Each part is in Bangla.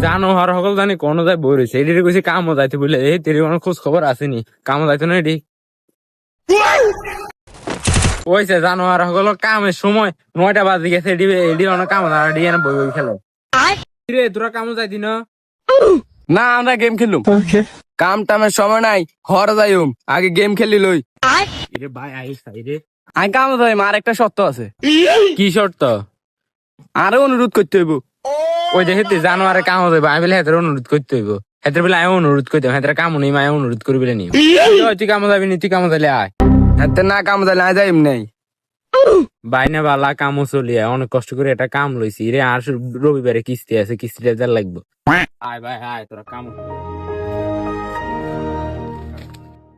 জানো আর সকল জানি কোন যায় বই রয়েছে এটি কইছে কামও যাইতে বলে এই তেরি কোনো খোঁজ খবর আসেনি কামও যাইতো না এটি ওইছে জানো আর সকল কামের সময় 9টা বাজে গেছে এটি অনেক কাম বই বই খেলো রে তোরা কামও যাইতি না না আমরা গেম খেলুম কাম টামের সময় নাই হর যাইম আগে গেম খেলি লই রে ভাই আইস রে আমি কাম যাইম আর একটা শর্ত আছে কি শর্ত আরো অনুরোধ করতে হইব ওই দেখে জানো আর কামও যাইব আমি বলে হেতের অনুরোধ করতে হইব হেতের বলে আমি অনুরোধ করতে হেতের কামও নেই মায় অনুরোধ করি বলে নি তুই কামও যাবি নি তুই কামও যাইলে আয় এতে না কাম যাইলে আই যাইম নাই বাইনা বালা কামও চলিয়া অনেক কষ্ট করে একটা কাম লইছি রে আর রবিবারে কিস্তি আছে কিস্তিটা যা লাগবে আয় ভাই আয় তোরা কাম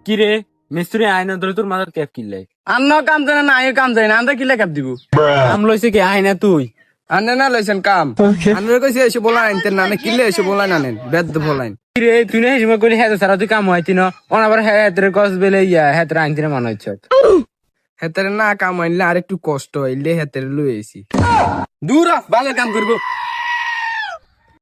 কি রে মিস্ত্রি আয় না ধরে তোর মাথার ক্যাপ কিনলে আন্ন কাম জানে না আই কাম যাই না আমরা কিলে কাপ দিব কাম লইছে কি আয় না তুই আনে না লইছেন কাম আনরে কইছে এসে বলা আনতেন না না কিলে এসে বলা আনেন বেদ বলাইন কি রে তুই না হিসেবে করে হেতে সারা তুই কাম হইতি না অনাবার হেতের কস বেলে ইয়া হেতের আনতে মনে হচ্ছে হেতের না কাম আনলে আর একটু কষ্ট হইলে হেতের লই আইছি দূর ভালো কাম করব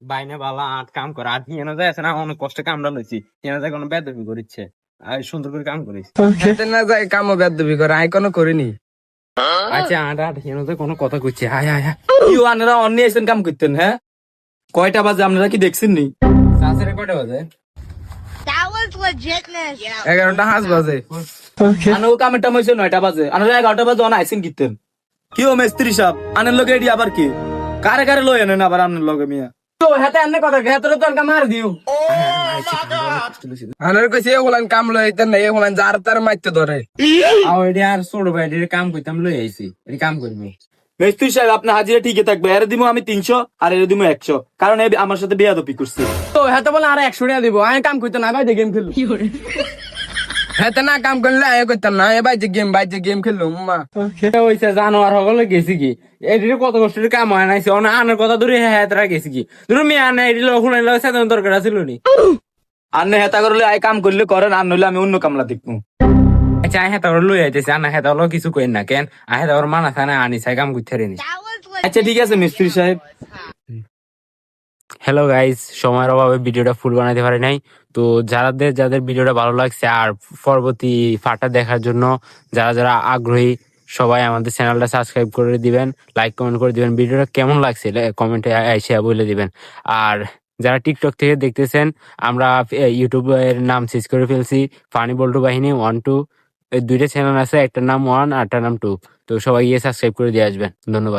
বাইনা বালা আট কাম কর আর এনে যায় না অনেক কষ্ট কামটা লইছি এনে যায় কোনো বেদবি করিচ্ছে আর সুন্দর করে কাম করিস হেতে না যায় কামও বেদবি করে আই কোনো করিনি আচ্ছা আট আট এনে যায় কোনো কথা কইছে হায় হায় হায় কি আপনারা অন্য এসেন কাম করতেন হ্যাঁ কয়টা বাজে আপনারা কি দেখছেন নি সাসরে কয়টা বাজে That was legitness. 11টা হাঁস বাজে আনো কামের টাইম হয়েছে 9টা বাজে আপনারা 11টা বাজে অন আইসেন কিতেন কি ও মেস্ত্রি সাহেব আনের লগে এডি আবার কি কারে কারে লই আনেন আবার আনের লগে মিয়া তো হেতে এনে কথা হেতরে তো কাম মার দিও আনরে কইছে ওলান কাম লইতেন না ওলান যার তার মাইতে ধরে আও এডি আর ছোট ভাই এডি কাম কইতাম লই আইছি এডি কাম করবি মেস্ত্রি সাহেব আপনার হাজিরা ঠিকই থাকবে এর দিমু আমি 300 আর এর দিমু 100 কারণ এ আমার সাথে বেয়াদবি করছে তো হেতে বলে আর 100 টাকা দিব আমি কাম কইতে না ভাই গেম খেলু হেতে না কাম করলে আমি কইতাম না ভাই যে গেম খেলু মা ওইছে জানো আর সকলে গেছি কি এডি কত কষ্টের কাম হয় নাইছে অন আনের কথা ধরে হেতরা গেছি কি তুমি মিয়া না এডি লোক শুনাইলে সাধারণ দরকার ছিল নি আন্নে হেতা করলে আই কাম করলে করেন আর নইলে আমি অন্য কামলা দেখবো আচ্ছা আয় হেতা লই আইতেছে আনা হেতা হলো কিছু কইন না কেন আয় হেতা ওর মানা থানা আনি চাই কাম করতে নি That was আচ্ছা ঠিক আছে মিস্ত্রি সাহেব হ্যালো গাইস সময়ের অভাবে ভিডিওটা ফুল বানাতে পারি নাই তো যাদের ভিডিওটা ভালো লাগছে আর পরবর্তী ফাটা দেখার জন্য যারা যারা আগ্রহী সবাই আমাদের চ্যানেলটা সাবস্ক্রাইব করে দিবেন লাইক কমেন্ট করে দিবেন ভিডিওটা কেমন লাগছে কমেন্টে এসে বলে দিবেন আর যারা টিকটক থেকে দেখতেছেন আমরা ইউটিউবের নাম চেঞ্জ করে ফেলছি ফানি বল্টু বাহিনী 1-2 এই দুইটা চ্যানেল আছে একটার নাম 1 আর একটার নাম 2 তো সবাই গিয়ে সাবস্ক্রাইব করে দিয়ে আসবেন ধন্যবাদ।